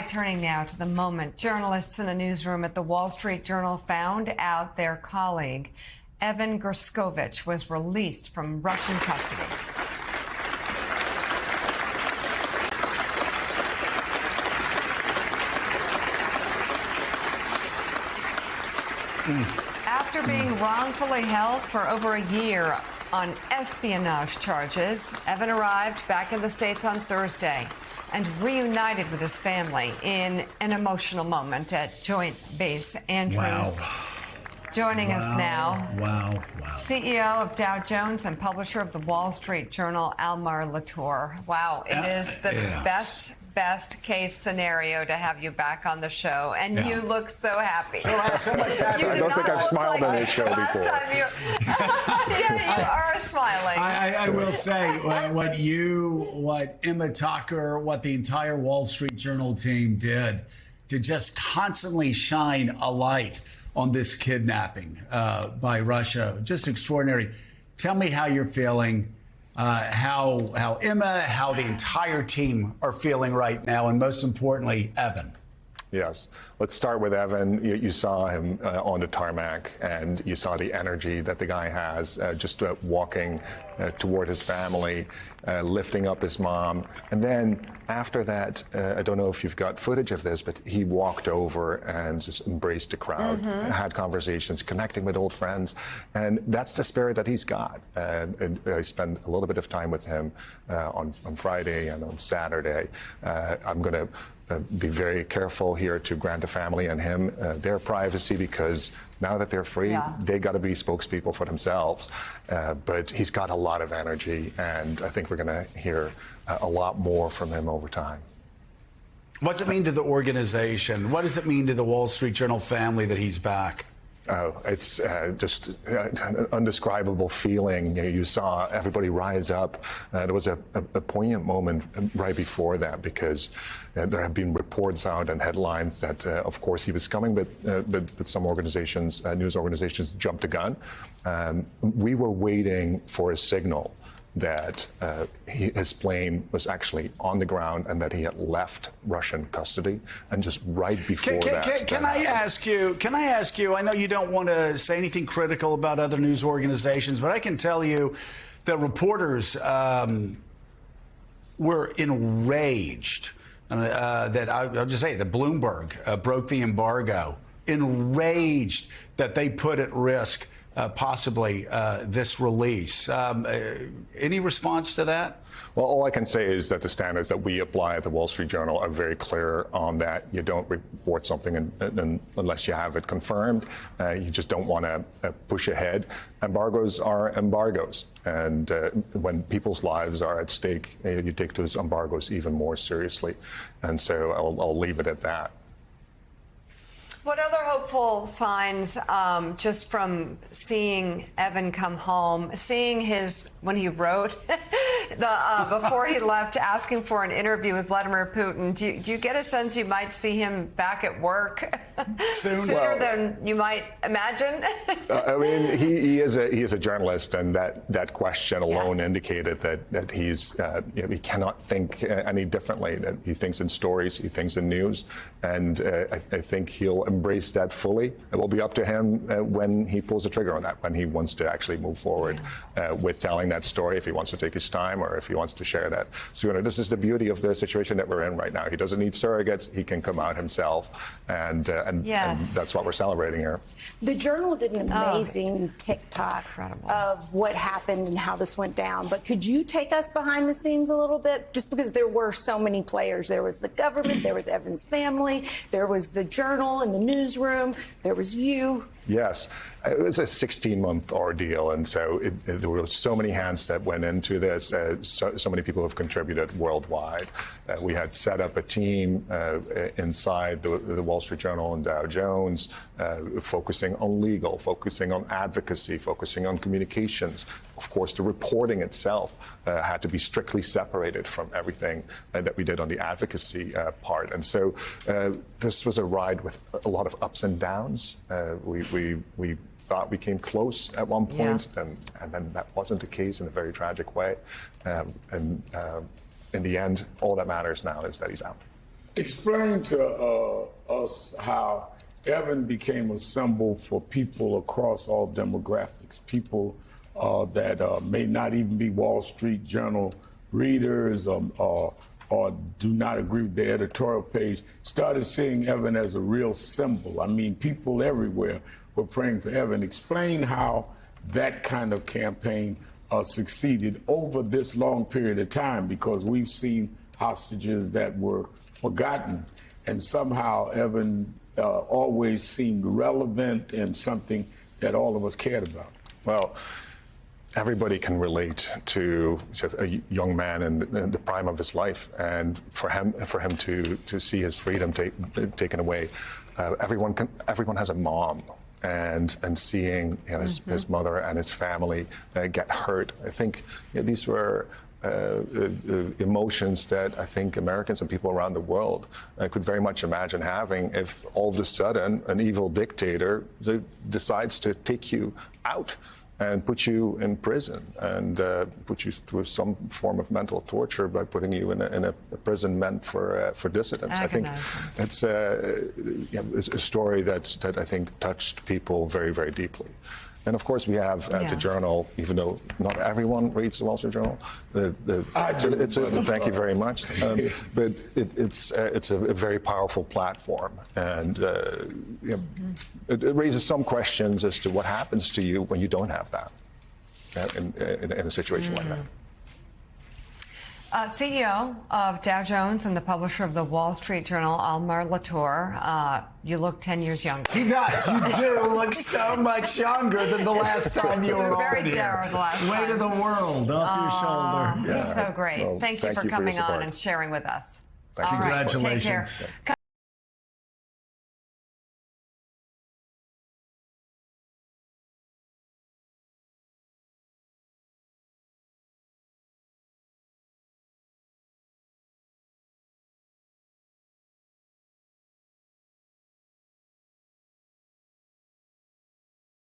Turning now to the moment journalists in the newsroom at the Wall Street Journal found out their colleague, Evan Gershkovich, was released from Russian custody. After being wrongfully held for over a year on espionage charges, Evan arrived back in the States on Thursday and reunited with his family in an emotional moment at Joint Base Andrews. Wow. Joining us now, Wow. CEO of Dow Jones and publisher of the Wall Street Journal, Almar Latour. Wow, it is the best case scenario to have you back on the show, and you look so happy. So much happy. I don't think I've smiled on this show before. Yeah, you are smiling. I will say what Emma Tucker, what the entire Wall Street Journal team did to just constantly shine a light on this kidnapping by Russia, just extraordinary. Tell me how you're feeling. How Emma, how the entire team are feeling right now, and most importantly, Evan. Yes. Let's start with Evan. You saw him on the tarmac, and you saw the energy that the guy has, just walking toward his family, lifting up his mom. And then after that, I don't know if you've got footage of this, but he walked over and just embraced the crowd, had conversations, connecting with old friends. And that's the spirit that he's got. And I spent a little bit of time with him on Friday and on Saturday. I'm going to be very careful here to grant the family and him their privacy, because now that they're free, they got to be spokespeople for themselves. But he's got a lot of energy, and I think we're going to hear a lot more from him over time. What's it mean to the organization? What does it mean to the Wall Street Journal family that he's back? Oh, it's just an undescribable feeling. You saw everybody rise up. There was a poignant moment right before that, because there have been reports out and headlines that, of course, he was coming, but some organizations, news organizations, jumped the gun. We were waiting for a signal that his plane was actually on the ground and that he had left Russian custody. And just right before Can I ask you, I know you don't want to say anything critical about other news organizations, but I can tell you that reporters were enraged that I'll just say that Bloomberg broke the embargo, enraged that they put at risk possibly this release. Any response to that? Well, all I can say is that the standards that we apply at the Wall Street Journal are very clear on that. You don't report something unless you have it confirmed. You just don't want to push ahead. Embargoes are embargoes. And when people's lives are at stake, you take those embargoes even more seriously. And so I'll leave it at that. What other hopeful signs, just from seeing Evan come home, seeing when he wrote before he left, asking for an interview with Vladimir Putin, do you get a sense you might see him back at work sooner than you might imagine? I mean, he is a journalist, and that question alone indicated that he cannot think any differently. That he thinks in stories, he thinks in news, and I think he'll embrace that fully. It will be up to him when he pulls the trigger on that, when he wants to actually move forward with telling that story, if he wants to take his time or if he wants to share that sooner. This is the beauty of the situation that we're in right now. He doesn't need surrogates. He can come out himself, and that's what we're celebrating here. The Journal did an amazing TikTok of what happened and how this went down. But could you take us behind the scenes a little bit? Just because there were so many players. There was the government, there was Evan's family, there was the Journal and the newsroom, there was you. Yes, it was a 16-month ordeal, and so there were so many hands that went into this. So many people have contributed worldwide. We had set up a team inside the Wall Street Journal and Dow Jones, focusing on legal, focusing on advocacy, focusing on communications. Of course, the reporting itself had to be strictly separated from everything that we did on the advocacy part. And so this was a ride with a lot of ups and downs. We thought we came close at one point, and then that wasn't the case in a very tragic way. In the end, all that matters now is that he's out. Explain to us how Evan became a symbol for people across all demographics, people that may not even be Wall Street Journal readers or do not agree with the editorial page, started seeing Evan as a real symbol. I mean, people everywhere were praying for Evan. Explain how that kind of campaign succeeded over this long period of time, because we've seen hostages that were forgotten, and somehow Evan always seemed relevant and something that all of us cared about. Well, everybody can relate to a young man in the prime of his life, and for him to see his freedom taken away. Everyone has a mom, and seeing his mother and his family get hurt. I think these were emotions that I think Americans and people around the world could very much imagine having if all of a sudden an evil dictator decides to take you out and put you in prison and put you through some form of mental torture by putting you in a prison meant for dissidents. Agonizing. I think it's a story that I think touched people very, very deeply. And of course, we have the Journal, even though not everyone reads the Wall Street Journal. Thank you very much. But it's a very powerful platform, and it raises some questions as to what happens to you when you don't have that in a situation like that. CEO of Dow Jones and the publisher of the Wall Street Journal, Almar Latour, you look 10 years younger. He does. You do look so much younger than the last time you were on very here. dour the last time. Weight of the world off your shoulder. Yeah. So great. Well, thank you for your coming on support. and sharing with us. Thank you. All right, Congratulations. Take care.